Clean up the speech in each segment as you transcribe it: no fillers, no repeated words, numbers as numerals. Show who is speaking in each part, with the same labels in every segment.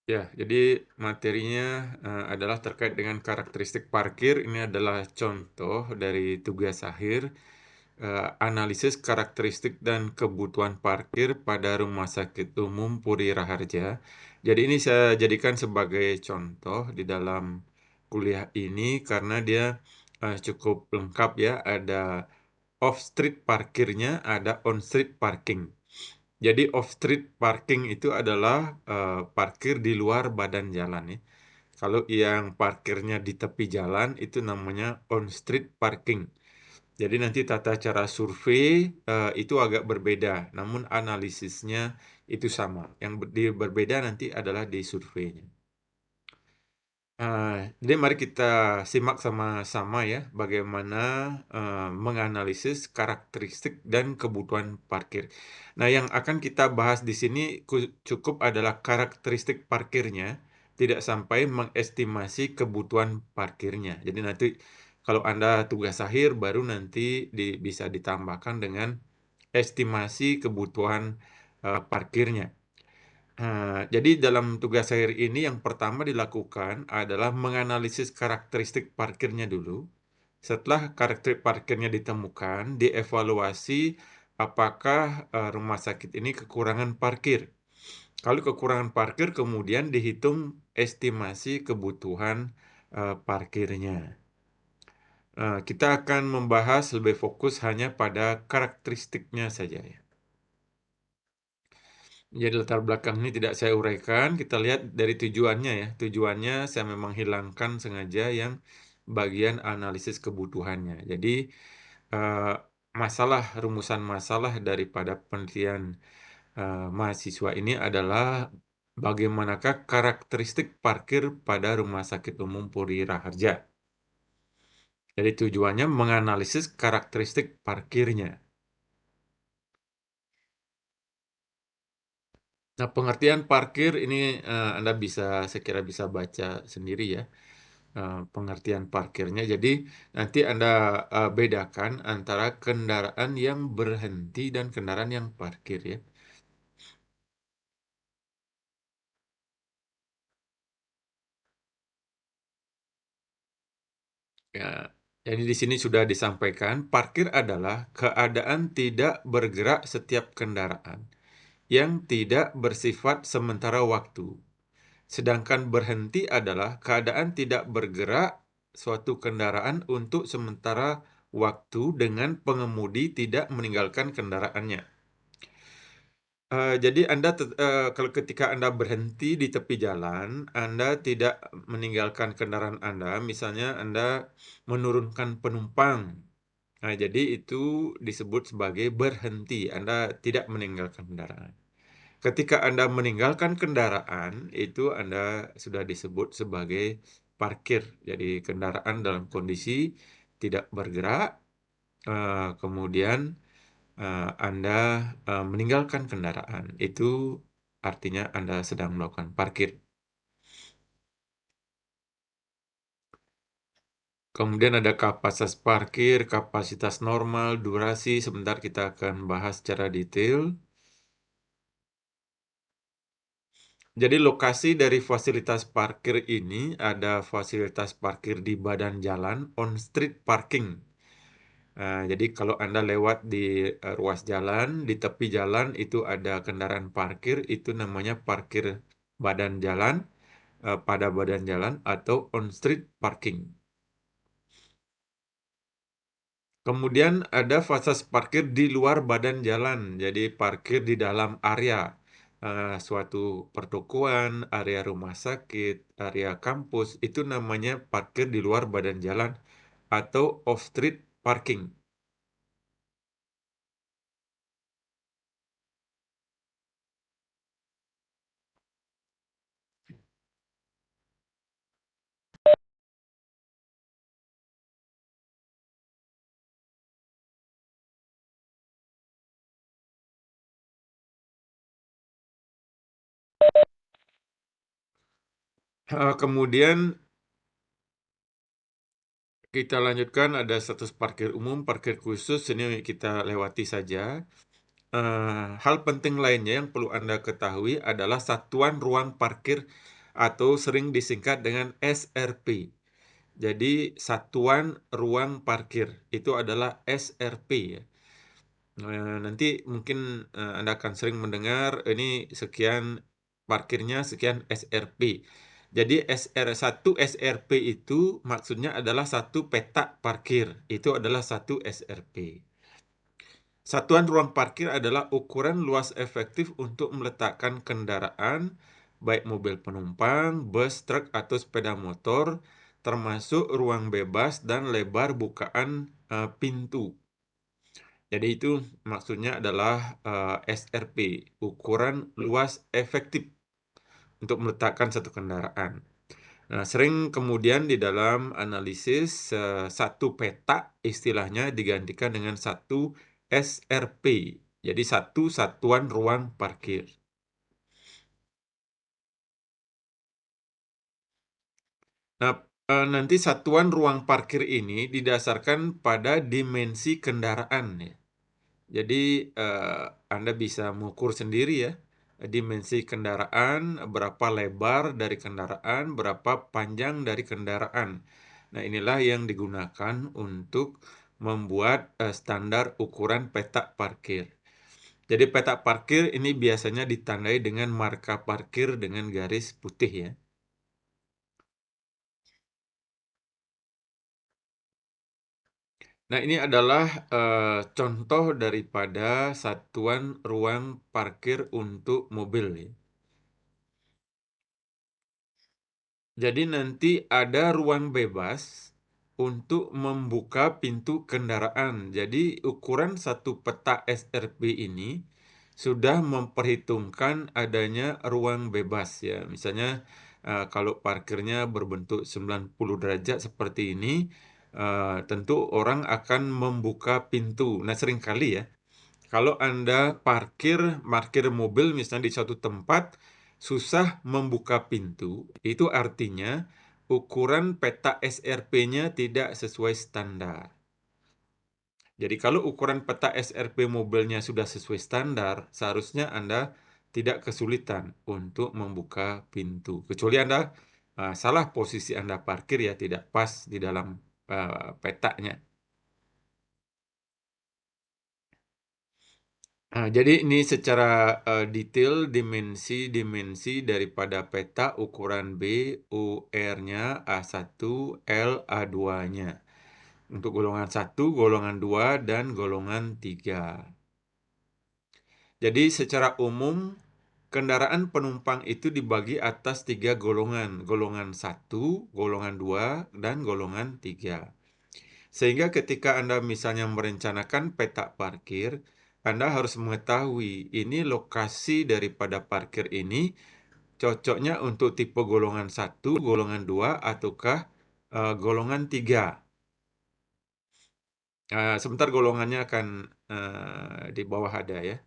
Speaker 1: Ya, jadi materinya adalah terkait dengan karakteristik parkir. Ini adalah contoh dari tugas akhir, analisis karakteristik dan kebutuhan parkir pada Rumah Sakit Umum Puri Raharja. Jadi ini saya jadikan sebagai contoh di dalam kuliah ini karena dia cukup lengkap ya. Ada off-street parkirnya, ada on-street parking. Jadi off-street parking itu adalah parkir di luar badan jalan ya. Kalau yang parkirnya di tepi jalan itu namanya on-street parking. Jadi nanti tata cara survei itu agak berbeda, namun analisisnya itu sama. Yang berbeda nanti adalah di surveinya. Jadi mari kita simak sama-sama ya bagaimana menganalisis karakteristik dan kebutuhan parkir. Nah, yang akan kita bahas di sini cukup adalah karakteristik parkirnya, tidak sampai mengestimasi kebutuhan parkirnya. Jadi nanti kalau Anda tugas akhir baru nanti bisa ditambahkan dengan estimasi kebutuhan parkirnya. Jadi dalam tugas akhir ini yang pertama dilakukan adalah menganalisis karakteristik parkirnya dulu. Setelah karakteristik parkirnya ditemukan, dievaluasi apakah rumah sakit ini kekurangan parkir. Kalau kekurangan parkir, kemudian dihitung estimasi kebutuhan parkirnya. Kita akan membahas lebih fokus hanya pada karakteristiknya saja ya. Jadi latar belakang ini tidak saya uraikan, kita lihat dari tujuannya ya. Tujuannya saya memang hilangkan sengaja yang bagian analisis kebutuhannya. Jadi rumusan masalah daripada penelitian mahasiswa ini adalah bagaimanakah karakteristik parkir pada Rumah Sakit Umum Puri Raharja. Jadi tujuannya menganalisis karakteristik parkirnya. Nah, pengertian parkir ini Anda saya kira bisa baca sendiri ya, pengertian parkirnya. Jadi nanti Anda bedakan antara kendaraan yang berhenti dan kendaraan yang parkir ya. Ya, jadi di sini sudah disampaikan, parkir adalah keadaan tidak bergerak setiap kendaraan yang tidak bersifat sementara waktu. Sedangkan berhenti adalah keadaan tidak bergerak suatu kendaraan untuk sementara waktu dengan pengemudi tidak meninggalkan kendaraannya. Jadi kalau ketika Anda berhenti di tepi jalan, Anda tidak meninggalkan kendaraan Anda, misalnya Anda menurunkan penumpang. Nah, jadi itu disebut sebagai berhenti, Anda tidak meninggalkan kendaraan. Ketika Anda meninggalkan kendaraan, itu Anda sudah disebut sebagai parkir. Jadi kendaraan dalam kondisi tidak bergerak, kemudian Anda meninggalkan kendaraan. Itu artinya Anda sedang melakukan parkir. Kemudian ada kapasitas parkir, kapasitas normal, durasi. Sebentar kita akan bahas secara detail. Jadi lokasi dari fasilitas parkir ini ada fasilitas parkir di badan jalan, on-street parking. Jadi kalau Anda lewat di ruas jalan, di tepi jalan itu ada kendaraan parkir, itu namanya parkir badan jalan, pada badan jalan atau on-street parking. Kemudian ada fasilitas parkir di luar badan jalan, jadi parkir di dalam area suatu pertokoan, area rumah sakit, area kampus, itu namanya parkir di luar badan jalan atau off-street parking. Kemudian kita lanjutkan ada status parkir umum, parkir khusus, ini kita lewati saja. hal penting lainnya yang perlu Anda ketahui adalah satuan ruang parkir atau sering disingkat dengan SRP. Jadi satuan ruang parkir itu adalah SRP ya. Nanti mungkin, Anda akan sering mendengar ini sekian parkirnya sekian SRP. Jadi satu SRP itu maksudnya adalah satu petak parkir, itu adalah satu SRP. Satuan ruang parkir adalah ukuran luas efektif untuk meletakkan kendaraan, baik mobil penumpang, bus, truk, atau sepeda motor, termasuk ruang bebas dan lebar bukaan pintu. Jadi itu maksudnya adalah SRP, ukuran luas efektif untuk meletakkan satu kendaraan. Nah, sering kemudian di dalam analisis satu peta istilahnya digantikan dengan satu SRP. Jadi satu satuan ruang parkir. Nah, nanti satuan ruang parkir ini didasarkan pada dimensi kendaraan ya. Jadi Anda bisa mengukur sendiri ya, dimensi kendaraan, berapa lebar dari kendaraan, berapa panjang dari kendaraan. Nah, inilah yang digunakan untuk membuat standar ukuran petak parkir. Jadi petak parkir ini biasanya ditandai dengan marka parkir dengan garis putih ya. Nah, ini adalah contoh daripada satuan ruang parkir untuk mobil ya. Jadi nanti ada ruang bebas untuk membuka pintu kendaraan. Jadi ukuran satu peta SRP ini sudah memperhitungkan adanya ruang bebas ya. Misalnya kalau parkirnya berbentuk 90 derajat seperti ini, tentu orang akan membuka pintu. Nah, seringkali ya, kalau Anda parkir mobil misalnya di suatu tempat, susah membuka pintu, itu artinya ukuran peta SRP-nya tidak sesuai standar. Jadi kalau ukuran peta SRP mobilnya sudah sesuai standar, seharusnya Anda tidak kesulitan untuk membuka pintu. Kecuali Anda salah posisi Anda parkir ya, tidak pas di dalam petanya. Nah, jadi ini secara detail dimensi-dimensi daripada peta ukuran B, UR-nya A1, L, A2-nya. Untuk golongan 1, golongan 2, dan golongan 3. Jadi secara umum, kendaraan penumpang itu dibagi atas 3 golongan. Golongan 1, golongan 2, dan golongan 3. Sehingga ketika Anda misalnya merencanakan peta parkir, Anda harus mengetahui ini lokasi daripada parkir ini cocoknya untuk tipe golongan 1, golongan 2, ataukah golongan 3. Sebentar golongannya akan di bawah ada ya.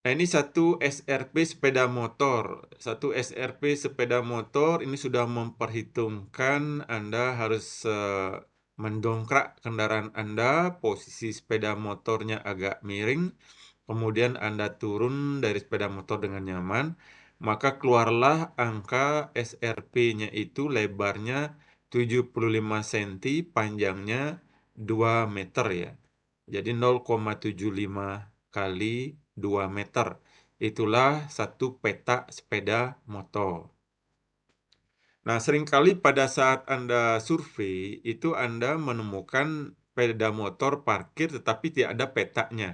Speaker 1: Nah, ini satu SRP sepeda motor. Satu SRP sepeda motor ini sudah memperhitungkan Anda harus mendongkrak kendaraan Anda, posisi sepeda motornya agak miring, kemudian Anda turun dari sepeda motor dengan nyaman, maka keluarlah angka SRP-nya itu lebarnya 75 cm, panjangnya 2 meter ya. Jadi 0,75 kali 2 meter. Itulah satu peta sepeda motor. Nah, seringkali pada saat Anda survei, itu Anda menemukan sepeda motor parkir tetapi tidak ada petanya.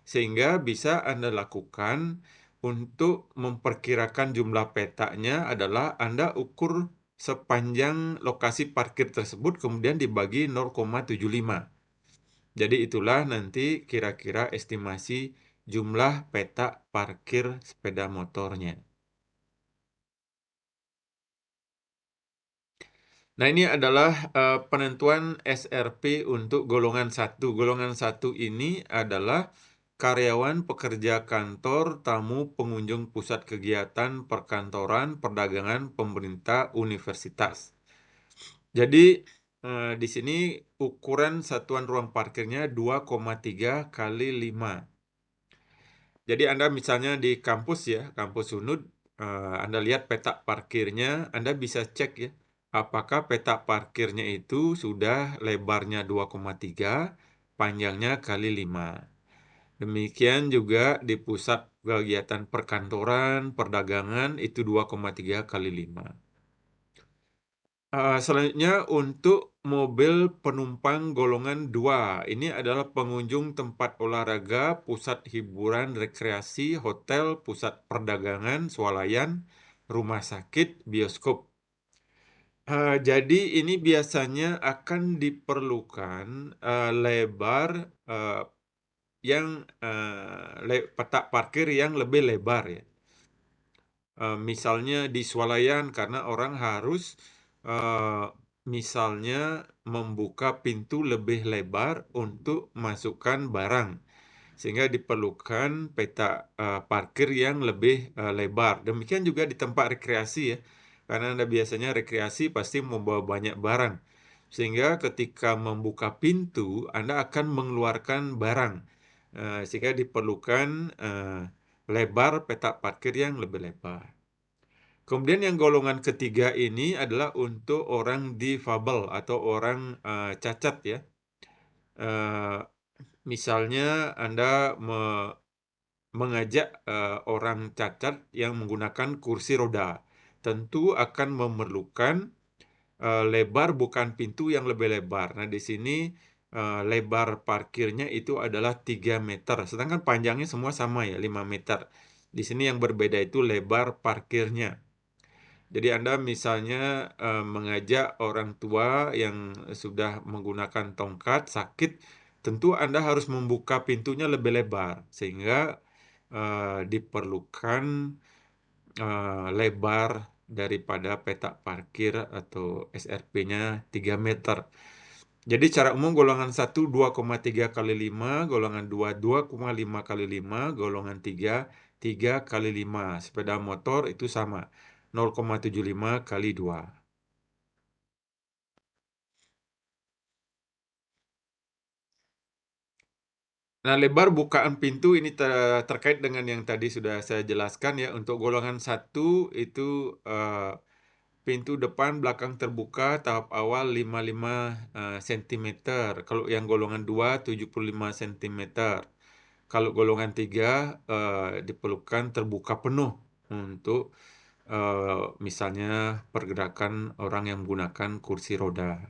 Speaker 1: Sehingga bisa Anda lakukan untuk memperkirakan jumlah petanya adalah Anda ukur sepanjang lokasi parkir tersebut kemudian dibagi 0,75. Jadi itulah nanti kira-kira estimasi jumlah peta parkir sepeda motornya. Nah, ini adalah penentuan SRP untuk golongan 1. Golongan 1 ini adalah karyawan pekerja kantor, tamu, pengunjung pusat kegiatan, perkantoran, perdagangan, pemerintah, universitas. Jadi di sini ukuran satuan ruang parkirnya 2,3 kali 5. Jadi Anda misalnya di kampus ya, kampus Unud, Anda lihat peta parkirnya, Anda bisa cek ya, apakah peta parkirnya itu sudah lebarnya 2,3, panjangnya kali 5. Demikian juga di pusat kegiatan perkantoran, perdagangan itu 2,3 kali 5. Selanjutnya untuk mobil penumpang golongan 2. Ini adalah pengunjung tempat olahraga, pusat hiburan, rekreasi, hotel, pusat perdagangan, swalayan, rumah sakit, bioskop. Jadi ini biasanya akan diperlukan lebar yang peta parkir yang lebih lebar ya. Misalnya di swalayan karena orang harus eee, misalnya membuka pintu lebih lebar untuk masukkan barang, sehingga diperlukan peta parkir yang lebih lebar. Demikian juga di tempat rekreasi ya, karena Anda biasanya rekreasi pasti membawa banyak barang, sehingga ketika membuka pintu Anda akan mengeluarkan barang, sehingga diperlukan lebar peta parkir yang lebih lebar. Kemudian yang golongan ketiga ini adalah untuk orang difabel atau orang cacat ya. Eee, Misalnya Anda mengajak orang cacat yang menggunakan kursi roda, tentu akan memerlukan lebar bukan pintu yang lebih lebar. Nah, di sini lebar parkirnya itu adalah 3 meter, sedangkan panjangnya semua sama ya, 5 meter. Di sini yang berbeda itu lebar parkirnya. Jadi Anda misalnya mengajak orang tua yang sudah menggunakan tongkat sakit, tentu Anda harus membuka pintunya lebih lebar sehingga diperlukan lebar daripada peta parkir atau SRP-nya 3 meter. Jadi secara umum golongan 1 2,3 kali 5, golongan 2 2,5 kali 5, golongan 3 3 kali 5. Sepeda motor itu sama, 0,75 kali 2. Nah, lebar bukaan pintu ini terkait dengan yang tadi sudah saya jelaskan ya. Untuk golongan 1 itu pintu depan belakang terbuka tahap awal 55 sentimeter. Kalau yang golongan 2 75 sentimeter. Kalau golongan 3 diperlukan terbuka penuh untuk misalnya pergerakan orang yang menggunakan kursi roda.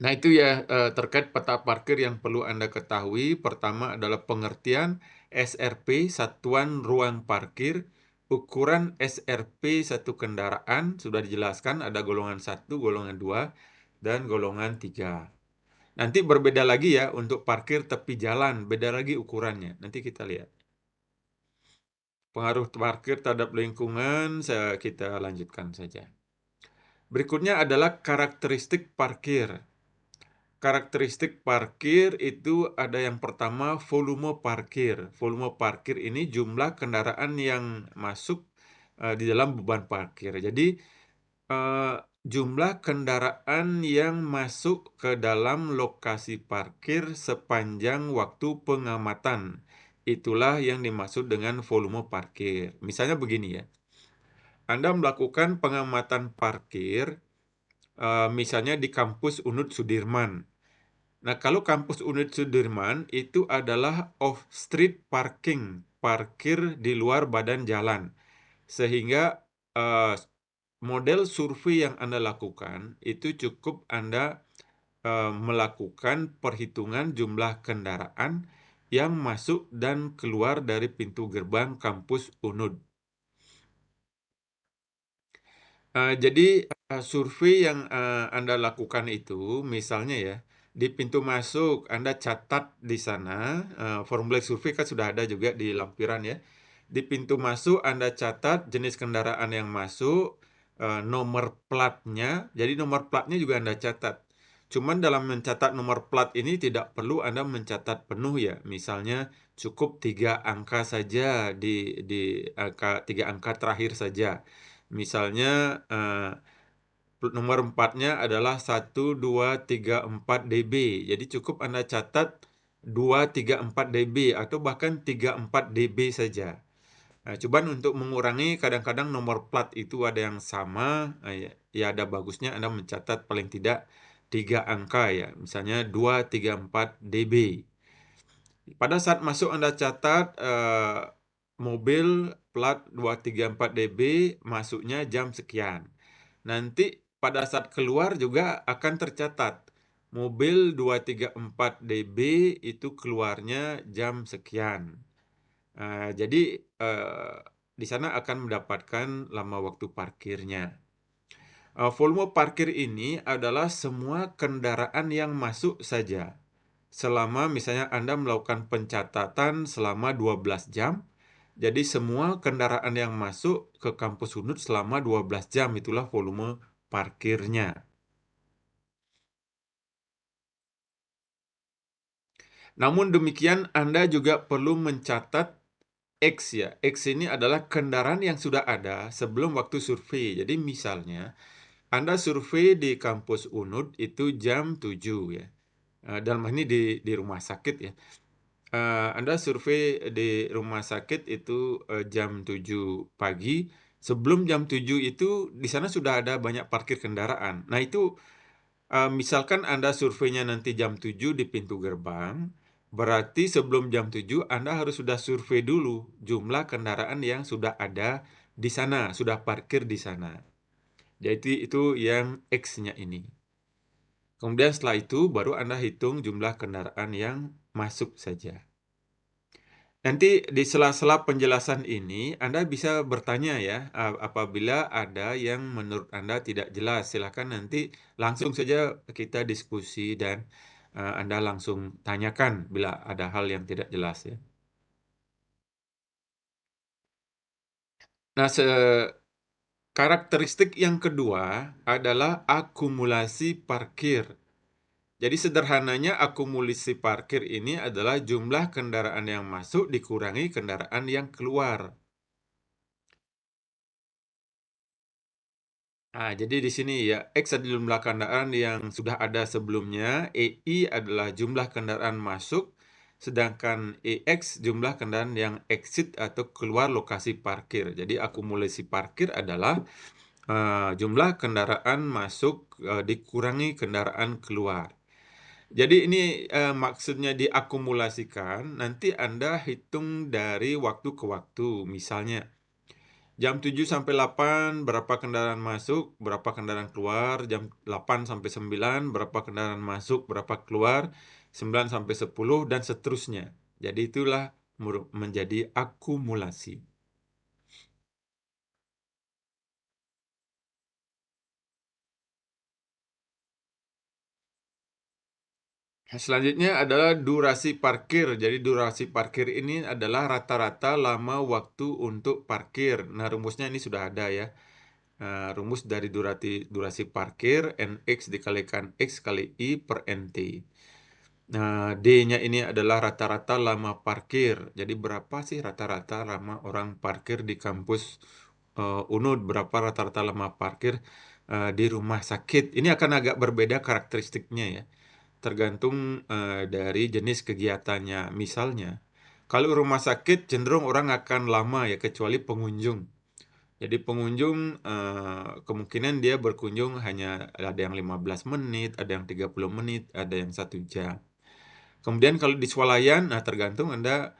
Speaker 1: Nah, itu ya terkait peta parkir yang perlu Anda ketahui. Pertama adalah pengertian SRP, satuan ruang parkir, ukuran SRP satu kendaraan, sudah dijelaskan ada golongan 1, golongan 2, dan golongan 3. Nanti berbeda lagi ya untuk parkir tepi jalan, beda lagi ukurannya. Nanti kita lihat. Pengaruh parkir terhadap lingkungan, kita lanjutkan saja. Berikutnya adalah karakteristik parkir. Karakteristik parkir itu ada yang pertama volume parkir. Volume parkir ini jumlah kendaraan yang masuk di dalam beban parkir. Jadi jumlah kendaraan yang masuk ke dalam lokasi parkir sepanjang waktu pengamatan. Itulah yang dimaksud dengan volume parkir. Misalnya begini ya. Anda melakukan pengamatan parkir misalnya di kampus Unud Sudirman. Nah, kalau kampus Unid Sudirman itu adalah off-street parking, parkir di luar badan jalan. Sehingga eh, model survei yang Anda lakukan itu cukup Anda melakukan perhitungan jumlah kendaraan yang masuk dan keluar dari pintu gerbang kampus Unud. Jadi survei yang Anda lakukan itu, misalnya ya, di pintu masuk Anda catat di sana, formulir survei kan sudah ada juga di lampiran ya. Di pintu masuk Anda catat jenis kendaraan yang masuk, nomor platnya, jadi nomor platnya juga Anda catat. Cuman dalam mencatat nomor plat ini tidak perlu Anda mencatat penuh ya. Misalnya cukup 3 angka saja di angka 3 angka terakhir saja. Misalnya nomor 4-nya adalah 1234 dB. Jadi cukup Anda catat 2, 3, 4 dB atau bahkan 3, 4 dB saja. Cuman untuk mengurangi kadang-kadang nomor plat itu ada yang sama, ya ada bagusnya Anda mencatat paling tidak 3 angka ya, misalnya 2, 3, 4 dB. Pada saat masuk Anda catat, mobil plat 2, 3, 4 dB masuknya jam sekian. Nanti pada saat keluar juga akan tercatat, mobil 2, 3, 4 dB itu keluarnya jam sekian. Jadi, di sana akan mendapatkan lama waktu parkirnya. Volume parkir ini adalah semua kendaraan yang masuk saja. Selama misalnya Anda melakukan pencatatan selama 12 jam, jadi semua kendaraan yang masuk ke kampus Unut selama 12 jam itulah volume parkirnya. Namun demikian Anda juga perlu mencatat X ya. X ini adalah kendaraan yang sudah ada sebelum waktu survei. Jadi misalnya Anda survei di kampus Unut itu jam 7 ya. Dalam hal ini di rumah sakit ya. Anda survei di rumah sakit itu jam 7 pagi. Sebelum jam 7 itu di sana sudah ada banyak parkir kendaraan. Nah itu misalkan Anda surveinya nanti jam 7 di pintu gerbang, berarti sebelum jam 7 Anda harus sudah survei dulu jumlah kendaraan yang sudah ada di sana, sudah parkir di sana. Jadi itu yang X-nya ini. Kemudian setelah itu baru Anda hitung jumlah kendaraan yang masuk saja. Nanti di sela-sela penjelasan ini Anda bisa bertanya ya, apabila ada yang menurut Anda tidak jelas, silakan nanti langsung saja kita diskusi dan Anda langsung tanyakan bila ada hal yang tidak jelas ya. Nah, karakteristik yang kedua adalah akumulasi parkir. Jadi sederhananya akumulasi parkir ini adalah jumlah kendaraan yang masuk dikurangi kendaraan yang keluar. Jadi di sini ya, X adalah jumlah kendaraan yang sudah ada sebelumnya, EI adalah jumlah kendaraan masuk, sedangkan EX jumlah kendaraan yang exit atau keluar lokasi parkir. Jadi akumulasi parkir adalah jumlah kendaraan masuk dikurangi kendaraan keluar. Jadi ini maksudnya diakumulasikan, nanti Anda hitung dari waktu ke waktu. Misalnya, jam 7 sampai 8 berapa kendaraan masuk, berapa kendaraan keluar, jam 8 sampai 9 berapa kendaraan masuk, berapa keluar, 9 sampai 10 dan seterusnya. Jadi itulah menjadi akumulasi. Selanjutnya adalah durasi parkir. Jadi durasi parkir ini adalah rata-rata lama waktu untuk parkir. Nah, rumusnya ini sudah ada ya. Rumus dari durasi parkir NX dikalikan X kali I per NT. Nah, D-nya ini adalah rata-rata lama parkir. Jadi berapa sih rata-rata lama orang parkir di kampus Unut? Berapa rata-rata lama parkir di rumah sakit? Ini akan agak berbeda karakteristiknya ya. Tergantung dari jenis kegiatannya. Misalnya, kalau rumah sakit cenderung orang akan lama ya, kecuali pengunjung. Jadi pengunjung kemungkinan dia berkunjung hanya ada yang 15 menit, ada yang 30 menit, ada yang 1 jam. Kemudian kalau di swalayan, nah tergantung Anda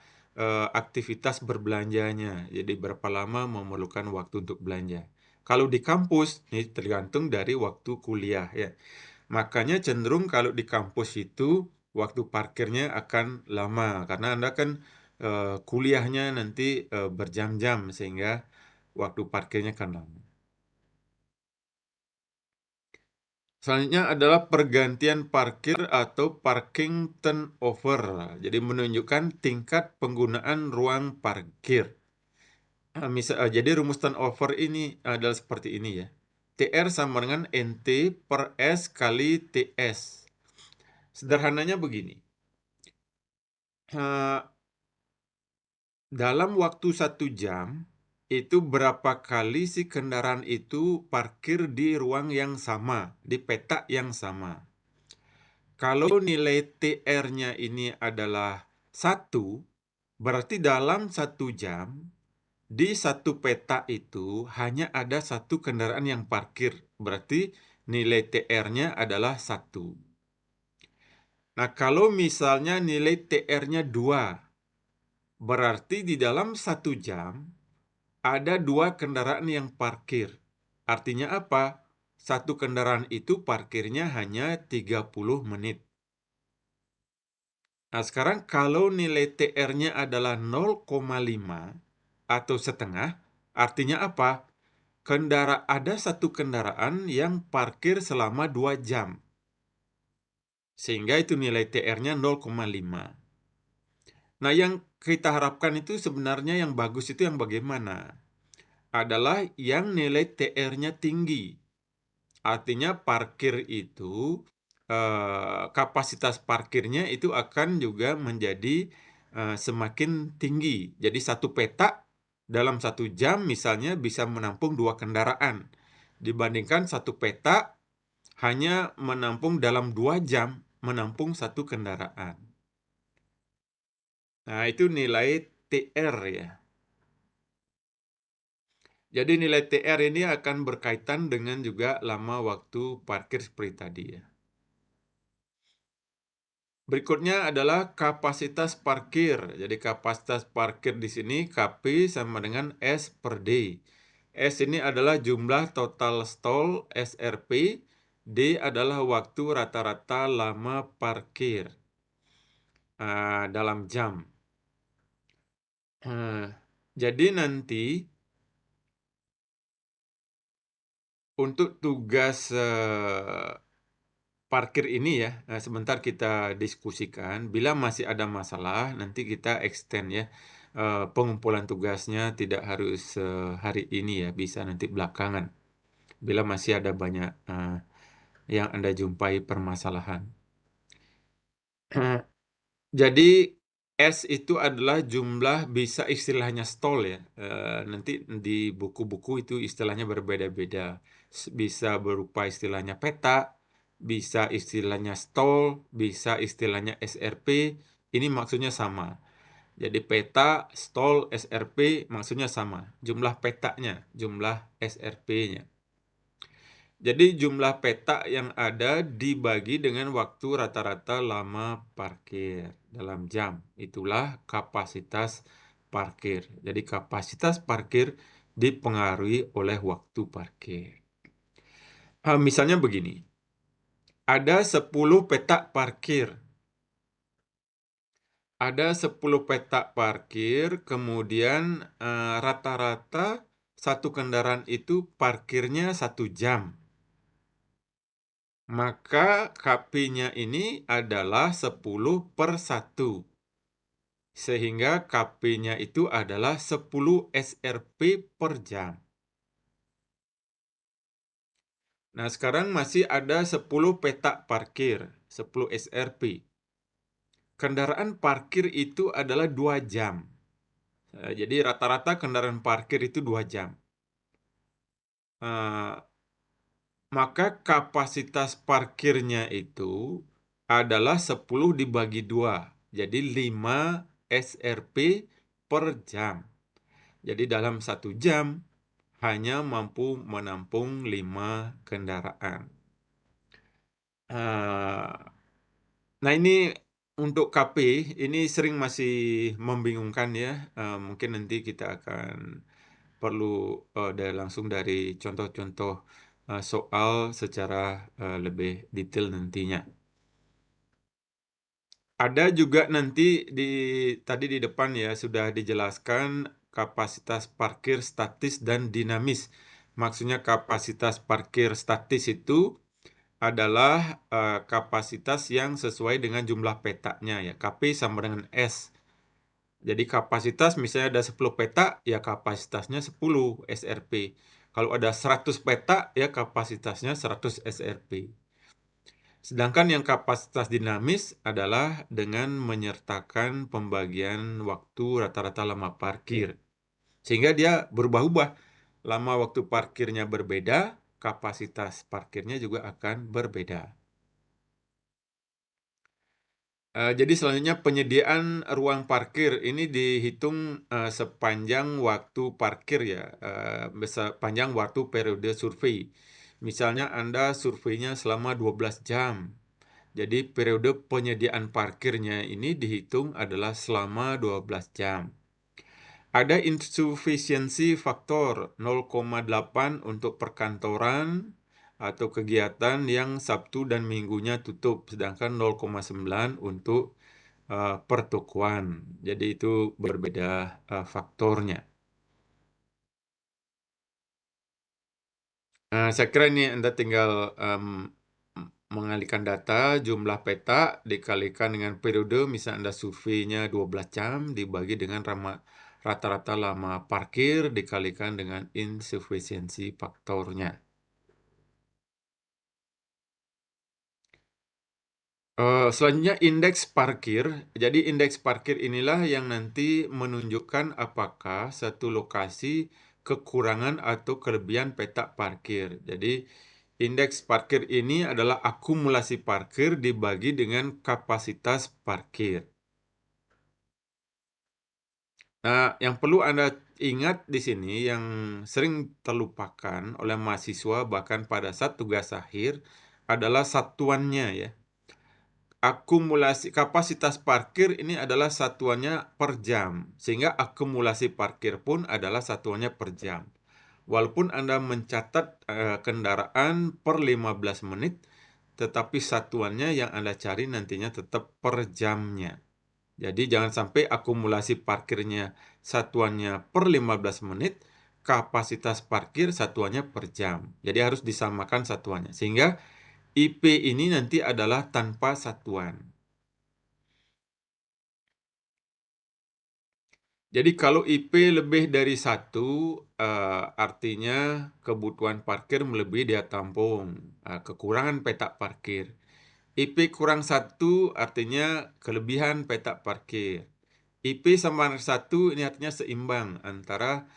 Speaker 1: aktivitas berbelanjanya. Jadi berapa lama memerlukan waktu untuk belanja. Kalau di kampus, ini tergantung dari waktu kuliah ya. Makanya cenderung kalau di kampus itu waktu parkirnya akan lama karena Anda kan kuliahnya nanti berjam-jam sehingga waktu parkirnya akan lama. Selanjutnya adalah pergantian parkir atau parking turnover. Jadi menunjukkan tingkat penggunaan ruang parkir. Jadi rumus turnover ini adalah seperti ini ya. TR sama dengan NT per S kali TS. Sederhananya begini. Eh, Dalam waktu 1 jam, itu berapa kali si kendaraan itu parkir di ruang yang sama, di petak yang sama. Kalau nilai TR-nya ini adalah 1, berarti dalam 1 jam, di satu peta itu hanya ada satu kendaraan yang parkir. Berarti nilai TR-nya adalah 1. Nah, kalau misalnya nilai TR-nya 2, berarti di dalam 1 jam ada 2 kendaraan yang parkir. Artinya apa? Satu kendaraan itu parkirnya hanya 30 menit. Nah, sekarang kalau nilai TR-nya adalah 0,5 atau setengah, artinya apa? Ada satu kendaraan yang parkir selama 2 jam. Sehingga itu nilai TR-nya 0,5. Nah, yang kita harapkan itu sebenarnya yang bagus itu yang bagaimana? Adalah yang nilai TR-nya tinggi. Artinya parkir itu, kapasitas parkirnya itu akan juga menjadi semakin tinggi. Jadi satu peta dalam 1 jam misalnya bisa menampung 2 kendaraan. Dibandingkan satu peta hanya menampung dalam 2 jam menampung satu kendaraan. Nah, itu nilai TR ya. Jadi nilai TR ini akan berkaitan dengan juga lama waktu parkir seperti tadi ya. Berikutnya adalah kapasitas parkir. Jadi kapasitas parkir di sini KP sama dengan S per D. S ini adalah jumlah total stall SRP. D adalah waktu rata-rata lama parkir dalam jam. Jadi nanti untuk tugas parkir ini ya, sebentar kita diskusikan. Bila masih ada masalah, nanti kita extend ya. Pengumpulan tugasnya tidak harus hari ini ya, bisa nanti belakangan. Bila masih ada banyak yang Anda jumpai permasalahan. Jadi S itu adalah jumlah, bisa istilahnya stall ya. Nanti di buku-buku itu istilahnya berbeda-beda. Bisa berupa istilahnya peta, bisa istilahnya stall, bisa istilahnya SRP. Ini maksudnya sama. Jadi peta, stall, SRP maksudnya sama. Jumlah petanya, jumlah SRP-nya. Jadi jumlah peta yang ada dibagi dengan waktu rata-rata lama parkir dalam jam. Itulah kapasitas parkir. Jadi kapasitas parkir dipengaruhi oleh waktu parkir. Misalnya begini. Ada 10 petak parkir. Ada 10 petak parkir, kemudian rata-rata satu kendaraan itu parkirnya 1 jam. Maka KP-nya ini adalah 10/1. Sehingga KP-nya itu adalah 10 SRP per jam. Nah, sekarang masih ada 10 petak parkir, 10 SRP. Kendaraan parkir itu adalah 2 jam. Jadi rata-rata kendaraan parkir itu 2 jam. Maka kapasitas parkirnya itu adalah 10 dibagi 2. Jadi 5 SRP per jam. Jadi dalam 1 jam hanya mampu menampung 5 kendaraan. Nah, ini untuk KP ini sering masih membingungkan ya. Mungkin nanti kita akan perlu langsung dari contoh-contoh soal secara lebih detail nantinya. Ada juga nanti tadi di depan ya sudah dijelaskan kapasitas parkir statis dan dinamis. Maksudnya kapasitas parkir statis itu adalah kapasitas yang sesuai dengan jumlah petanya ya. KP sama dengan S. Jadi kapasitas misalnya ada 10 peta, ya kapasitasnya 10 SRP. Kalau ada 100 peta, ya kapasitasnya 100 SRP. Sedangkan yang kapasitas dinamis adalah dengan menyertakan pembagian waktu rata-rata lama parkir. Sehingga dia berubah-ubah. Lama waktu parkirnya berbeda, kapasitas parkirnya juga akan berbeda. Jadi selanjutnya penyediaan ruang parkir ini dihitung, sepanjang waktu parkir ya, sepanjang waktu periode survei. Misalnya Anda surveinya selama 12 jam, jadi periode penyediaan parkirnya ini dihitung adalah selama 12 jam. Ada insufficiency factor 0,8 untuk perkantoran atau kegiatan yang Sabtu dan Minggunya tutup, sedangkan 0,9 untuk pertokoan. Jadi itu berbeda faktornya. Saya kira ini Anda tinggal mengalihkan data jumlah peta dikalikan dengan periode, misalnya Anda surveinya 12 jam dibagi dengan rata-rata lama parkir dikalikan dengan insufficiency faktornya. Selanjutnya indeks parkir. Jadi indeks parkir inilah yang nanti menunjukkan apakah satu lokasi kekurangan atau kelebihan peta parkir. Jadi indeks parkir ini adalah akumulasi parkir dibagi dengan kapasitas parkir. Nah, yang perlu Anda ingat di sini yang sering terlupakan oleh mahasiswa bahkan pada saat tugas akhir adalah satuannya ya. Akumulasi kapasitas parkir ini adalah satuannya per jam, sehingga akumulasi parkir pun adalah satuannya per jam. Walaupun Anda mencatat kendaraan per 15 menit, tetapi satuannya yang Anda cari nantinya tetap per jamnya. Jadi jangan sampai akumulasi parkirnya satuannya per 15 menit, kapasitas parkir satuannya per jam. Jadi harus disamakan satuannya, sehingga IP ini nanti adalah tanpa satuan. Jadi kalau IP lebih dari 1, artinya kebutuhan parkir melebihi daya tampung, kekurangan peta parkir. IP kurang 1 artinya kelebihan peta parkir. IP sama 1 ini artinya seimbang antara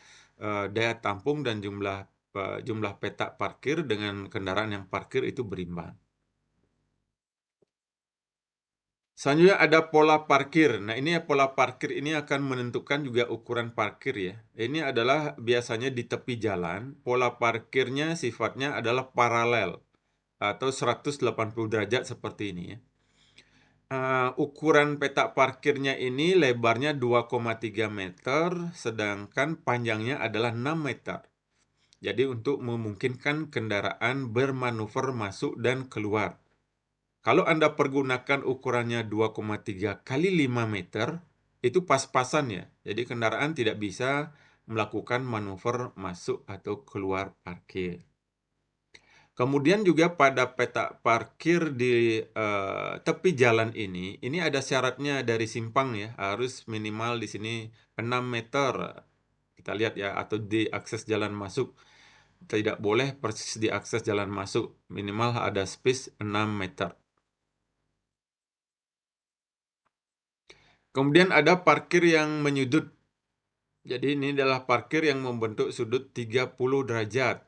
Speaker 1: daya tampung dan jumlah peta parkir dengan kendaraan yang parkir itu berimbang. Selanjutnya ada pola parkir. Nah, ini pola parkir ini akan menentukan juga ukuran parkir ya. Ini adalah biasanya di tepi jalan. Pola parkirnya sifatnya adalah paralel atau 180 derajat seperti ini ya. Ukuran peta parkirnya ini lebarnya 2,3 meter, sedangkan panjangnya adalah 6 meter. Jadi untuk memungkinkan kendaraan bermanuver masuk dan keluar. Kalau Anda pergunakan ukurannya 2,3 kali 5 meter, itu pas-pasan ya. Jadi kendaraan tidak bisa melakukan manuver masuk atau keluar parkir. Kemudian juga pada peta parkir di tepi jalan ini ada syaratnya dari simpang ya, harus minimal di sini 6 meter. Kita lihat ya, atau di akses jalan masuk. Tidak boleh persis di akses jalan masuk, minimal ada space 6 meter. Kemudian ada parkir yang menyudut. Jadi ini adalah parkir yang membentuk sudut 30 derajat.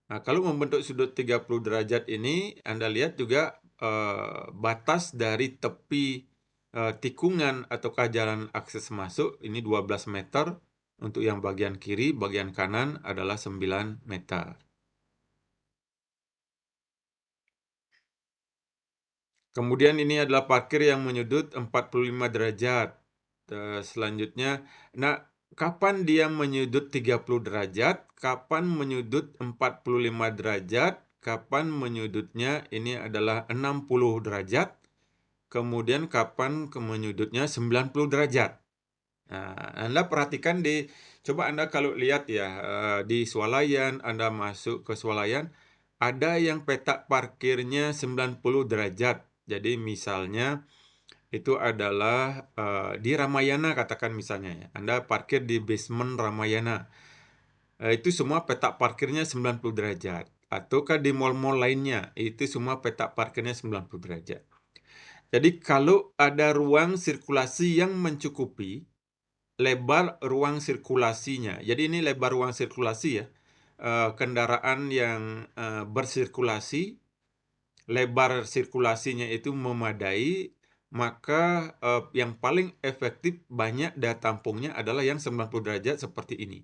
Speaker 1: Nah, kalau membentuk sudut 30 derajat ini, Anda lihat juga batas dari tepi tikungan ataukah jalan akses masuk, ini 12 meter. Untuk yang bagian kiri, bagian kanan adalah 9 meter. Kemudian ini adalah parkir yang menyudut 45 derajat. Selanjutnya, nah kapan dia menyudut 30 derajat, kapan menyudut 45 derajat, kapan menyudutnya ini adalah 60 derajat, kemudian kapan menyudutnya 90 derajat. Nah, Anda perhatikan coba Anda kalau lihat ya, di swalayan, Anda masuk ke swalayan, ada yang peta parkirnya 90 derajat. Jadi misalnya itu adalah di Ramayana katakan misalnya ya. Anda parkir di basement Ramayana. Itu semua peta parkirnya 90 derajat. Ataukah di mal-mal lainnya, itu semua peta parkirnya 90 derajat. Jadi kalau ada ruang sirkulasi yang mencukupi lebar ruang sirkulasinya. Jadi ini lebar ruang sirkulasi ya. Kendaraan yang bersirkulasi, lebar sirkulasinya itu memadai, maka yang paling efektif banyak daya tampungnya adalah yang 90 derajat seperti ini.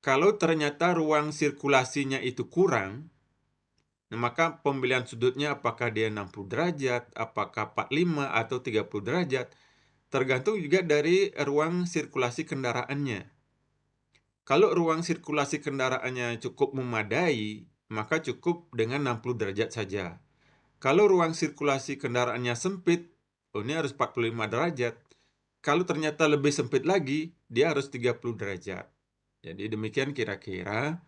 Speaker 1: Kalau ternyata ruang sirkulasinya itu kurang, maka pemilihan sudutnya apakah dia 60 derajat, apakah 45 atau 30 derajat, tergantung juga dari ruang sirkulasi kendaraannya. Kalau ruang sirkulasi kendaraannya cukup memadai, maka cukup dengan 60 derajat saja. Kalau ruang sirkulasi kendaraannya sempit, ini harus 45 derajat. Kalau ternyata lebih sempit lagi, dia harus 30 derajat. Jadi demikian kira-kira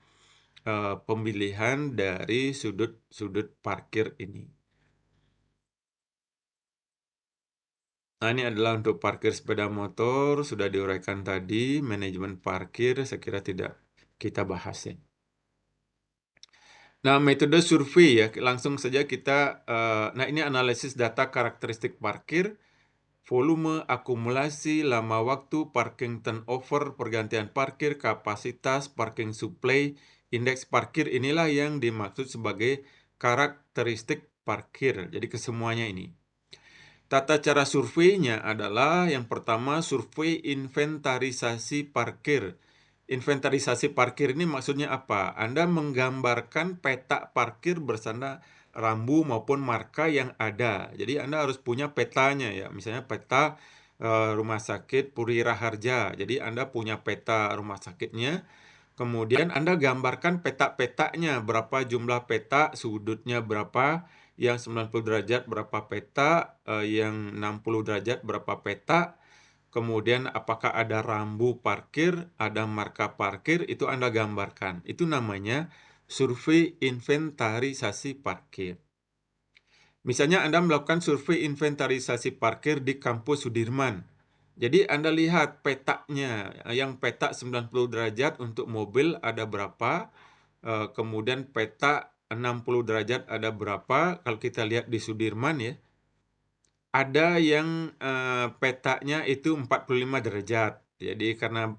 Speaker 1: pemilihan dari sudut-sudut parkir ini. Nah, ini adalah untuk parkir sepeda motor, sudah diuraikan tadi, manajemen parkir, saya kira tidak kita bahas ya. Nah, metode survei ya, langsung saja kita, nah ini analisis data karakteristik parkir, volume, akumulasi, lama waktu, parking turnover, pergantian parkir, kapasitas, parking supply, indeks parkir, inilah yang dimaksud sebagai karakteristik parkir. Jadi kesemuanya ini. Tata cara surveinya adalah yang pertama survei inventarisasi parkir. Inventarisasi parkir ini maksudnya apa? Anda menggambarkan peta parkir bersama rambu maupun marka yang ada. Jadi Anda harus punya petanya ya. Misalnya peta rumah sakit Puri Raharja. Jadi Anda punya peta rumah sakitnya. Kemudian Anda gambarkan peta-petanya, berapa jumlah peta, sudutnya berapa, yang 90 derajat berapa peta, yang 60 derajat berapa peta, kemudian apakah ada rambu parkir, ada marka parkir, itu Anda gambarkan. Itu namanya survei inventarisasi parkir. Misalnya Anda melakukan survei inventarisasi parkir di kampus Sudirman. Jadi Anda lihat petanya, yang peta 90 derajat untuk mobil ada berapa, kemudian peta 60 derajat ada berapa, kalau kita lihat di Sudirman ya, ada yang petanya itu 45 derajat. Jadi karena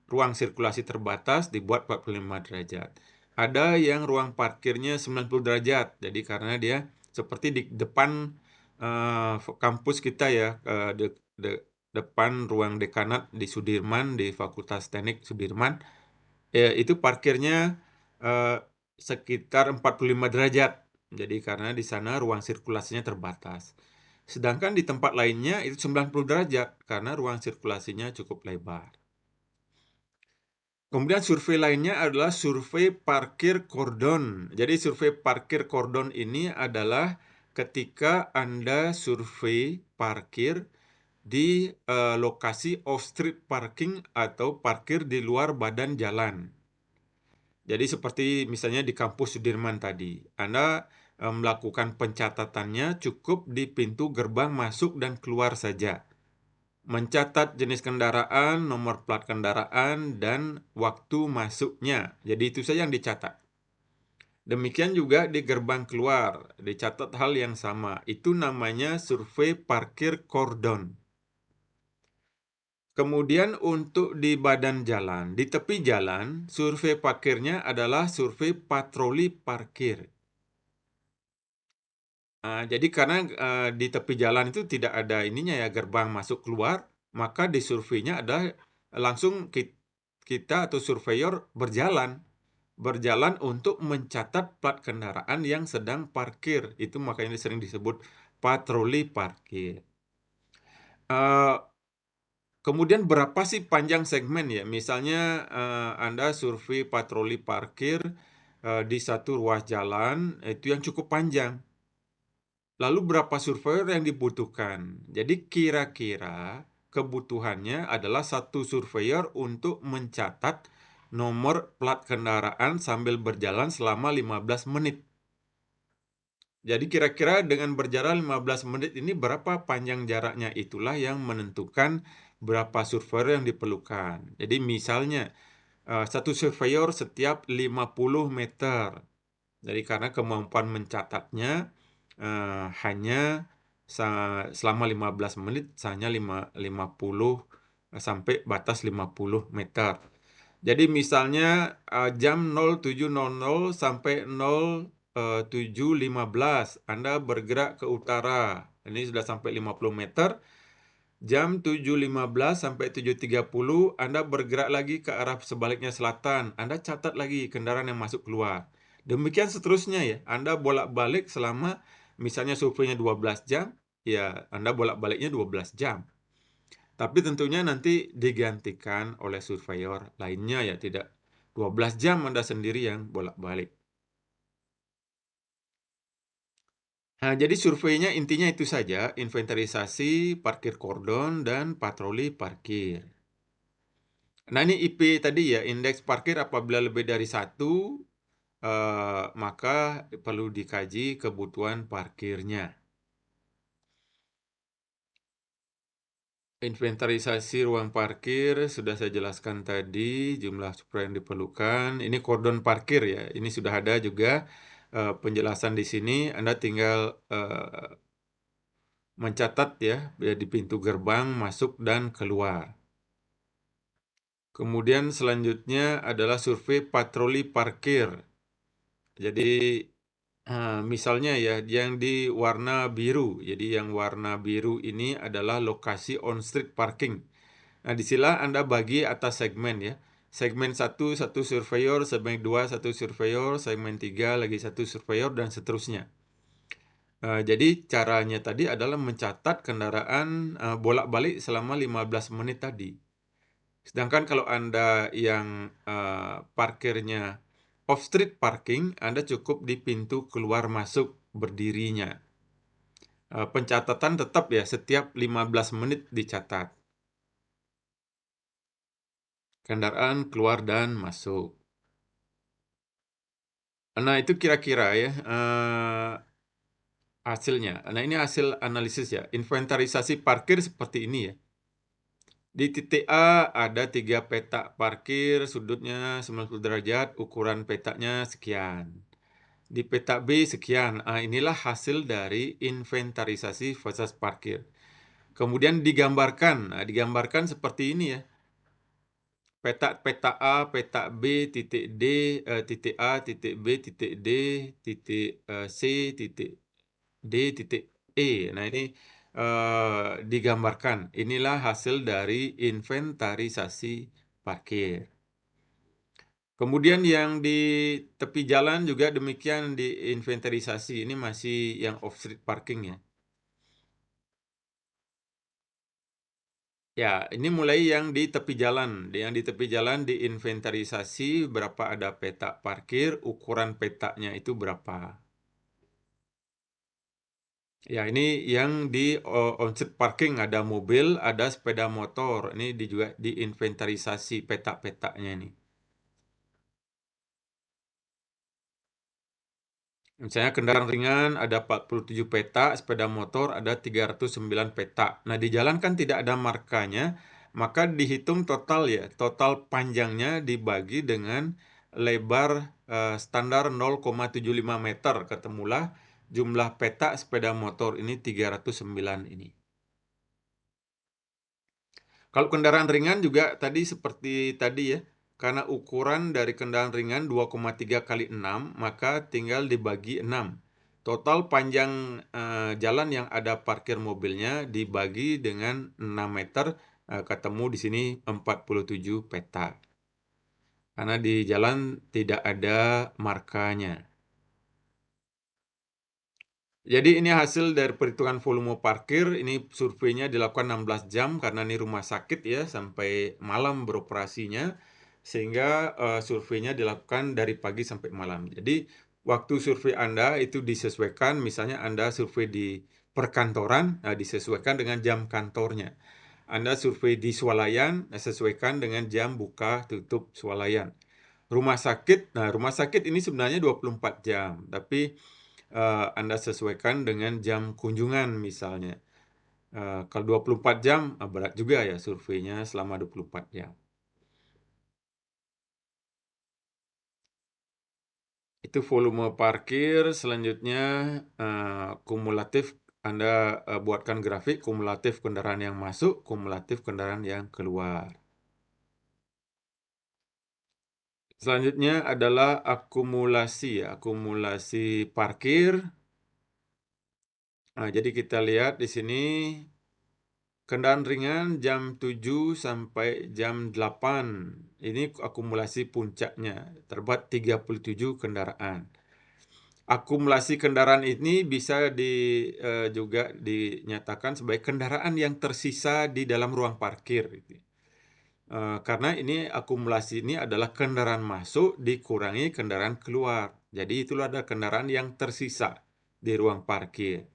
Speaker 1: ruang sirkulasi terbatas dibuat 45 derajat. Ada yang ruang parkirnya 90 derajat. Jadi karena dia seperti di depan kampus kita ya, depan ruang dekanat di Sudirman, di Fakultas Teknik Sudirman, itu parkirnya sekitar 45 derajat. Jadi karena di sana ruang sirkulasinya terbatas. Sedangkan di tempat lainnya itu 90 derajat karena ruang sirkulasinya cukup lebar. Kemudian survei lainnya adalah survei parkir kordon. Jadi survei parkir kordon ini adalah ketika Anda survei parkir di lokasi off-street parking atau parkir di luar badan jalan. Jadi seperti misalnya di kampus Sudirman tadi, Anda melakukan pencatatannya cukup di pintu gerbang masuk dan keluar saja. Mencatat jenis kendaraan, nomor plat kendaraan, dan waktu masuknya. Jadi itu saja yang dicatat. Demikian juga di gerbang keluar, dicatat hal yang sama. Itu namanya survei parkir kordon. Kemudian untuk di badan jalan, di tepi jalan, survei parkirnya adalah survei patroli parkir. Jadi karena di tepi jalan itu tidak ada ininya ya, gerbang masuk keluar, maka di surveinya adalah langsung kita atau surveyor berjalan untuk mencatat plat kendaraan yang sedang parkir. Itu makanya sering disebut patroli parkir. Kemudian berapa sih panjang segmen ya? Misalnya Anda survei patroli parkir di satu ruas jalan, itu yang cukup panjang. Lalu berapa surveyor yang dibutuhkan? Jadi kira-kira kebutuhannya adalah satu surveyor untuk mencatat nomor plat kendaraan sambil berjalan selama 15 menit. Jadi kira-kira dengan berjalan 15 menit ini berapa panjang jaraknya, itulah yang menentukan berapa surveyor yang diperlukan. Jadi misalnya satu surveyor setiap 50 meter. Jadi karena kemampuan mencatatnya hanya selama 15 menit hanya 50 sampai batas 50 meter. Jadi misalnya jam 07.00 sampai 07.15 Anda bergerak ke utara. Ini sudah sampai 50 meter. Jam 7.15 sampai 7.30 Anda bergerak lagi ke arah sebaliknya selatan. Anda catat lagi kendaraan yang masuk keluar. Demikian seterusnya ya. Anda bolak-balik selama misalnya surveinya 12 jam, ya Anda bolak-baliknya 12 jam. Tapi tentunya nanti digantikan oleh surveyor lainnya ya, tidak 12 jam Anda sendiri yang bolak-balik. Nah, jadi surveinya intinya itu saja, inventarisasi, parkir kordon, dan patroli parkir. Nah, ini IP tadi ya, indeks parkir apabila lebih dari 1, maka perlu dikaji kebutuhan parkirnya. Inventarisasi ruang parkir sudah saya jelaskan tadi, jumlah supra yang diperlukan. Ini kordon parkir ya, ini sudah ada juga penjelasan di sini. Anda tinggal mencatat ya di pintu gerbang masuk dan keluar. Kemudian selanjutnya adalah survei patroli parkir. Jadi misalnya ya yang di warna biru. Jadi yang warna biru ini adalah lokasi on-street parking. Nah, di sini Anda bagi atas segmen ya. Segmen 1, satu surveyor, segmen 2, satu surveyor, segmen 3, lagi satu surveyor, dan seterusnya. Jadi caranya tadi adalah mencatat kendaraan bolak-balik selama 15 menit tadi. Sedangkan kalau Anda yang parkirnya off-street parking, Anda cukup di pintu keluar masuk berdirinya. Pencatatan tetap ya, setiap 15 menit dicatat. Kendaraan keluar dan masuk. Nah, itu kira-kira ya hasilnya. Nah, ini hasil analisis ya. Inventarisasi parkir seperti ini ya. Di titik A ada 3 petak parkir, sudutnya 90 derajat, ukuran petaknya sekian. Di petak B sekian. Inilah hasil dari inventarisasi fasilitas parkir. Kemudian digambarkan. Digambarkan seperti ini ya. Petak A, petak B, titik D, titik A, titik B, titik D, titik C, titik D, titik E. Nah, ini digambarkan. Inilah hasil dari inventarisasi parkir. Kemudian yang di tepi jalan juga demikian diinventarisasi. Ini masih yang off-street parking ya. Ya, ini mulai yang di tepi jalan. Yang di tepi jalan diinventarisasi berapa ada petak parkir, ukuran petaknya itu berapa. Ya, ini yang di on-street parking ada mobil, ada sepeda motor. Ini juga diinventarisasi petak-petaknya ini. Misalnya kendaraan ringan ada 47 petak, sepeda motor ada 309 petak. Nah, di jalan kan tidak ada markanya, maka dihitung total ya. Total panjangnya dibagi dengan lebar standar 0,75 meter. Ketemulah jumlah petak sepeda motor ini 309 ini. Kalau kendaraan ringan juga tadi seperti tadi ya, karena ukuran dari kendaraan ringan 2,3 kali 6, maka tinggal dibagi 6. Total panjang jalan yang ada parkir mobilnya dibagi dengan 6 meter, ketemu di sini 47 petak. Karena di jalan tidak ada markanya. Jadi ini hasil dari perhitungan volume parkir. Ini surveinya dilakukan 16 jam karena ini rumah sakit ya, sampai malam beroperasinya. Sehingga surveinya dilakukan dari pagi sampai malam. Jadi waktu survei Anda itu disesuaikan, misalnya Anda survei di perkantoran, disesuaikan dengan jam kantornya. Anda survei di swalayan, sesuaikan dengan jam buka tutup swalayan. Rumah sakit, nah rumah sakit ini sebenarnya 24 jam, tapi Anda sesuaikan dengan jam kunjungan misalnya. Kalau 24 jam, berat juga ya surveinya selama 24 jam. Itu volume parkir. Selanjutnya kumulatif, Anda buatkan grafik kumulatif kendaraan yang masuk, kumulatif kendaraan yang keluar. Selanjutnya adalah akumulasi ya, akumulasi parkir. Nah, jadi kita lihat di sini kendaraan ringan jam 7 sampai jam 8. Ini akumulasi puncaknya, terdapat 37 kendaraan. Akumulasi kendaraan ini bisa juga dinyatakan sebagai kendaraan yang tersisa di dalam ruang parkir gitu. Karena ini akumulasi ini adalah kendaraan masuk dikurangi kendaraan keluar. Jadi itulah ada kendaraan yang tersisa di ruang parkir.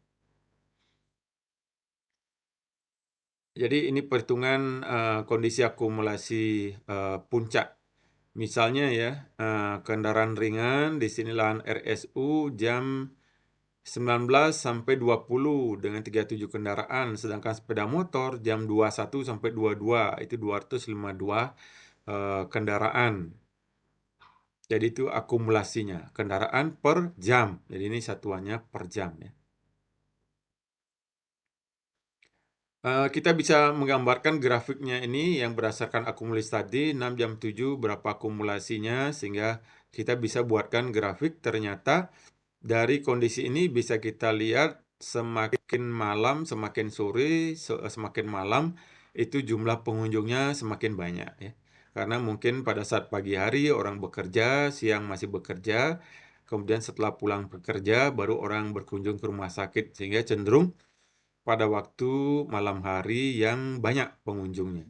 Speaker 1: Jadi ini perhitungan kondisi akumulasi puncak. Misalnya ya, kendaraan ringan di sini lahan RSU jam 19 sampai 20 dengan 37 kendaraan, sedangkan sepeda motor jam 21 sampai 22 itu 252 kendaraan. Jadi itu akumulasinya, kendaraan per jam. Jadi ini satuannya per jam ya. Kita bisa menggambarkan grafiknya ini yang berdasarkan akumulasi tadi 6 jam 7 berapa akumulasinya sehingga kita bisa buatkan grafik. Ternyata dari kondisi ini bisa kita lihat semakin malam, semakin sore, semakin malam itu jumlah pengunjungnya semakin banyak ya. Karena mungkin pada saat pagi hari orang bekerja, siang masih bekerja, kemudian setelah pulang bekerja baru orang berkunjung ke rumah sakit sehingga cenderung pada waktu malam hari yang banyak pengunjungnya.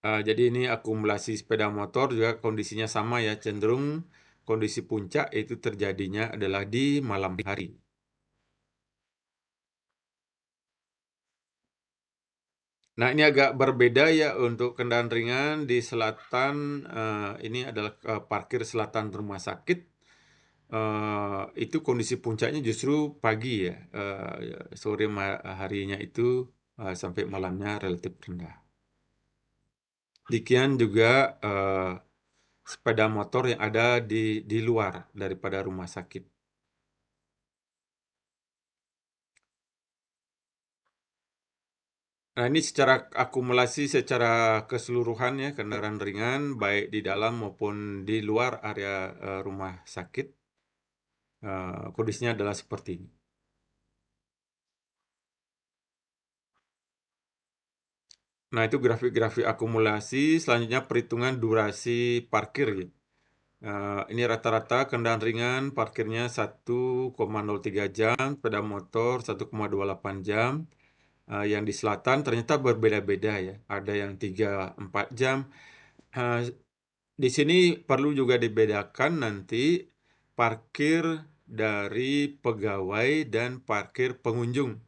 Speaker 1: Jadi ini akumulasi sepeda motor juga kondisinya sama ya, cenderung kondisi puncak itu terjadinya adalah di malam hari. Nah, ini agak berbeda ya untuk kendaraan ringan di selatan. Ini adalah parkir selatan rumah sakit. Itu kondisi puncaknya justru pagi ya, sore harinya itu sampai malamnya relatif rendah. Demikian juga sepeda motor yang ada di luar daripada rumah sakit. Nah, ini secara akumulasi secara keseluruhan ya kendaraan ringan baik di dalam maupun di luar area rumah sakit. Kondisinya adalah seperti ini. Nah, itu grafik-grafik akumulasi. Selanjutnya perhitungan durasi parkir gitu. Ini rata-rata kendaraan ringan parkirnya 1,03 jam, sepeda motor 1,28 jam. Yang di selatan ternyata berbeda-beda ya. Ada yang 3-4 jam. Eh, di sini perlu juga dibedakan nanti parkir dari pegawai dan parkir pengunjung.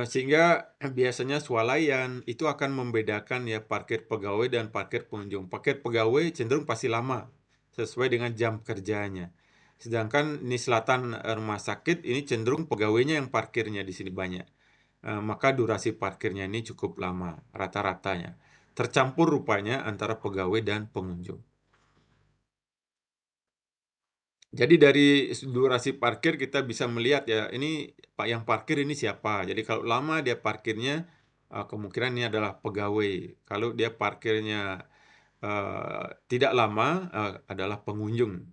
Speaker 1: Sehingga biasanya swalayan itu akan membedakan ya parkir pegawai dan parkir pengunjung. Parkir pegawai cenderung pasti lama sesuai dengan jam kerjanya. Sedangkan ini selatan rumah sakit ini cenderung pegawainya yang parkirnya di sini banyak. Maka durasi parkirnya ini cukup lama rata-ratanya. Tercampur rupanya antara pegawai dan pengunjung. Jadi dari durasi parkir kita bisa melihat ya, ini Pak yang parkir ini siapa. Jadi kalau lama dia parkirnya, kemungkinan ini adalah pegawai. Kalau dia parkirnya tidak lama, adalah pengunjung.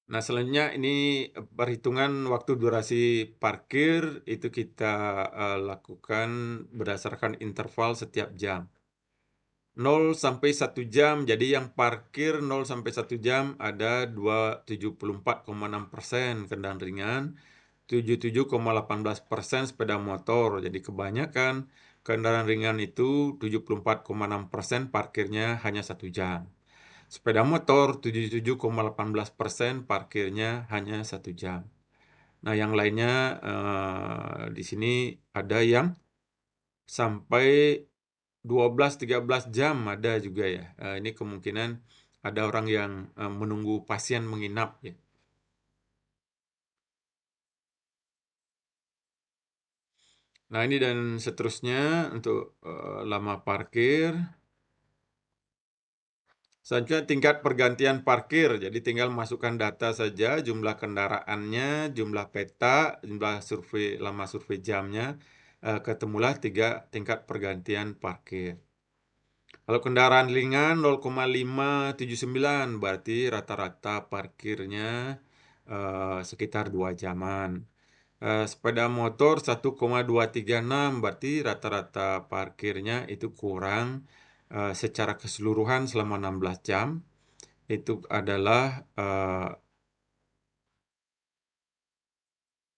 Speaker 1: Nah, selanjutnya ini perhitungan waktu durasi parkir itu kita lakukan berdasarkan interval setiap jam. 0 sampai 1 jam, jadi yang parkir 0 sampai 1 jam ada 74,6% kendaraan ringan, 77,18% sepeda motor. Jadi kebanyakan kendaraan ringan itu 74,6% parkirnya hanya 1 jam. Sepeda motor 77,18% parkirnya hanya 1 jam. Nah, yang lainnya di sini ada yang sampai 12-13 jam ada juga ya. Ini kemungkinan ada orang yang menunggu pasien menginap ya. Nah, ini dan seterusnya untuk lama parkir. Selanjutnya tingkat pergantian parkir. Jadi tinggal masukkan data saja, jumlah kendaraannya, jumlah peta, jumlah survei lama survei jamnya, ketemulah 3 tingkat pergantian parkir. Kalau kendaraan ringan 0,579 berarti rata-rata parkirnya sekitar 2 jaman. Sepeda motor 1,236 berarti rata-rata parkirnya itu kurang secara keseluruhan selama 16 jam itu adalah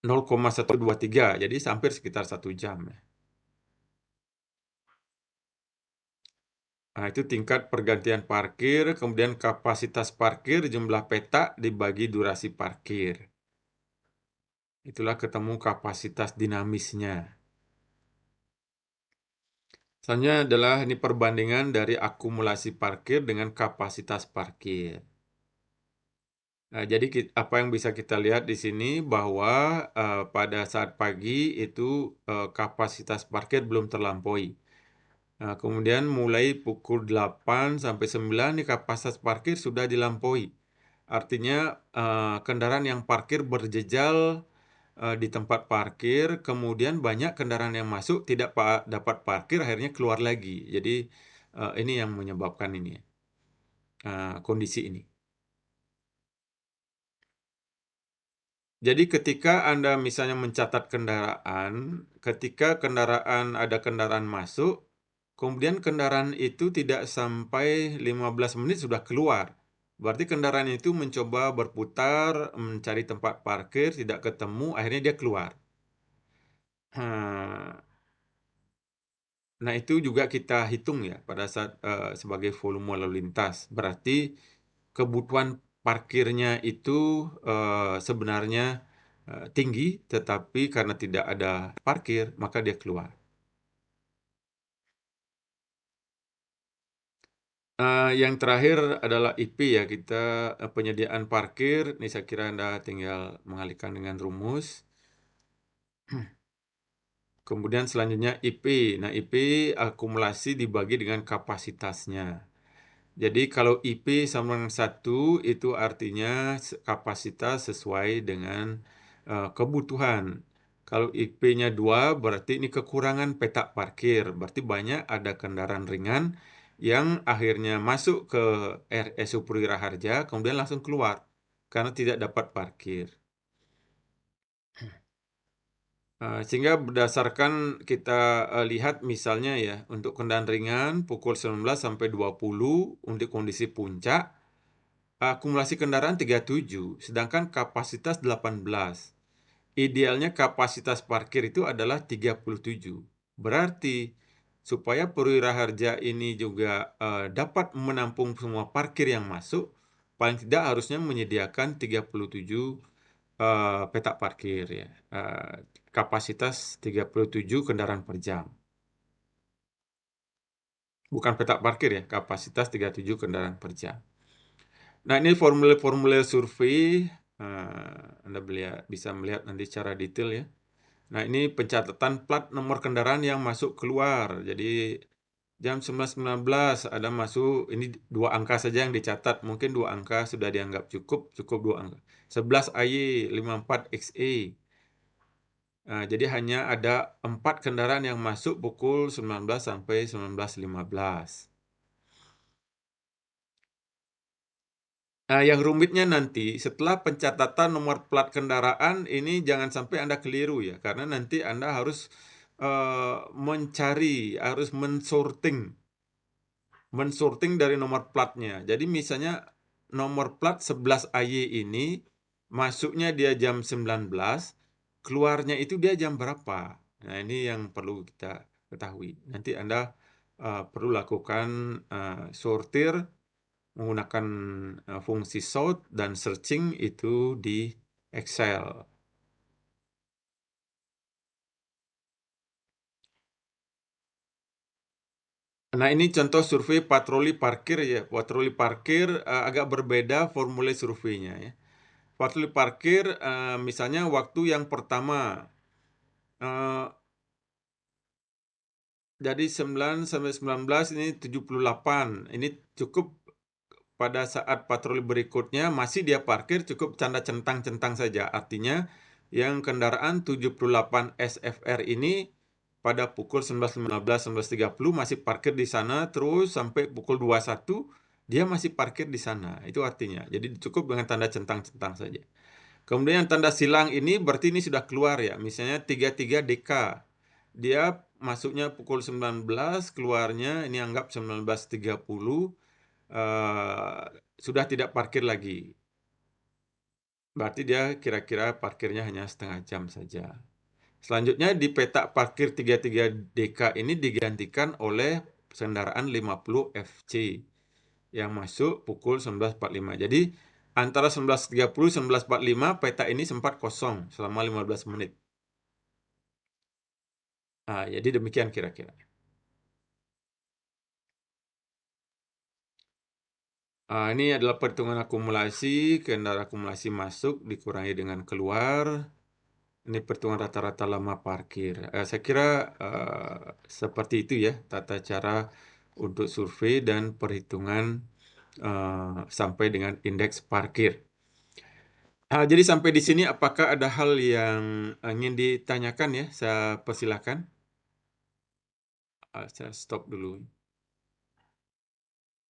Speaker 1: 0,123, jadi hampir sekitar 1 jam ya. Nah, itu tingkat pergantian parkir, kemudian kapasitas parkir, jumlah petak dibagi durasi parkir. Itulah ketemu kapasitas dinamisnya. Selanjutnya adalah ini perbandingan dari akumulasi parkir dengan kapasitas parkir. Nah, jadi apa yang bisa kita lihat di sini bahwa pada saat pagi itu kapasitas parkir belum terlampaui. Nah, kemudian mulai pukul 8 sampai 9 nih kapasitas parkir sudah dilampaui. Artinya kendaraan yang parkir berjejal di tempat parkir, kemudian banyak kendaraan yang masuk tidak dapat parkir, akhirnya keluar lagi. Jadi ini yang menyebabkan ini kondisi ini. Jadi ketika Anda misalnya mencatat kendaraan, ketika ada kendaraan masuk, kemudian kendaraan itu tidak sampai 15 menit sudah keluar. Berarti kendaraan itu mencoba berputar, mencari tempat parkir, tidak ketemu, akhirnya dia keluar. Nah, itu juga kita hitung ya pada saat sebagai volume lalu lintas. Berarti kebutuhan parkirnya itu sebenarnya tinggi, tetapi karena tidak ada parkir, maka dia keluar. Yang terakhir adalah IP ya, kita penyediaan parkir. Ini saya kira Anda tinggal mengalihkan dengan rumus. Kemudian selanjutnya IP. Nah, IP akumulasi dibagi dengan kapasitasnya. Jadi kalau IP sama dengan 1 itu artinya kapasitas sesuai dengan kebutuhan. Kalau IP-nya 2 berarti ini kekurangan petak parkir. Berarti banyak ada kendaraan ringan yang akhirnya masuk ke RSU Purwira Harja kemudian langsung keluar karena tidak dapat parkir. Sehingga berdasarkan kita lihat misalnya ya, untuk kendaraan ringan pukul 19 sampai 20 untuk kondisi puncak, akumulasi kendaraan 37, sedangkan kapasitas 18. Idealnya kapasitas parkir itu adalah 37. Berarti supaya Purwira Harja ini juga dapat menampung semua parkir yang masuk, paling tidak harusnya menyediakan 37 petak parkir ya. Kapasitas 37 kendaraan per jam. Bukan petak parkir ya, kapasitas 37 kendaraan per jam. Nah, ini formulir-formulir survei, Anda bisa melihat nanti secara detail ya. Nah, ini pencatatan plat nomor kendaraan yang masuk keluar. Jadi jam 11.19 ada masuk, ini 2 angka saja yang dicatat. Mungkin 2 angka sudah dianggap cukup 2 angka. 11 AY 54 XE. Jadi hanya ada 4 kendaraan yang masuk pukul 19 sampai 19.15. Nah, yang rumitnya nanti setelah pencatatan nomor plat kendaraan ini jangan sampai Anda keliru ya, karena nanti Anda harus harus mensorting dari nomor platnya. Jadi misalnya nomor plat 11 AY ini masuknya dia jam 19, keluarnya itu dia jam berapa. Nah, ini yang perlu kita ketahui. Nanti Anda perlu lakukan sortir menggunakan fungsi sort dan searching itu di Excel. Nah, ini contoh survei patroli parkir ya. Patroli parkir agak berbeda formulir surveinya ya. Patroli parkir misalnya waktu yang pertama eh, jadi 9 sampai 19 ini 78. Ini cukup pada saat patroli berikutnya masih dia parkir cukup tanda centang-centang saja. Artinya yang kendaraan 78 SFR ini pada pukul 19.15, 19.30 masih parkir di sana terus sampai pukul 21 dia masih parkir di sana. Itu artinya. Jadi cukup dengan tanda centang-centang saja. Kemudian tanda silang ini berarti ini sudah keluar ya, misalnya 33 DK. Dia masuknya pukul 19, keluarnya ini anggap 19.30, sudah tidak parkir lagi. Berarti dia kira-kira parkirnya hanya setengah jam saja. Selanjutnya di peta parkir 33 DK ini digantikan oleh kendaraan 50 FC yang masuk pukul 19.45. Jadi antara 19.30 19.45 peta ini sempat kosong selama 15 menit. Jadi demikian kira-kira. Ini adalah perhitungan akumulasi, kendaraan akumulasi masuk dikurangi dengan keluar. Ini perhitungan rata-rata lama parkir. Saya kira seperti itu ya tata cara untuk survei dan perhitungan sampai dengan indeks parkir. Jadi sampai di sini apakah ada hal yang ingin ditanyakan ya? Saya persilakan. Saya stop dulu.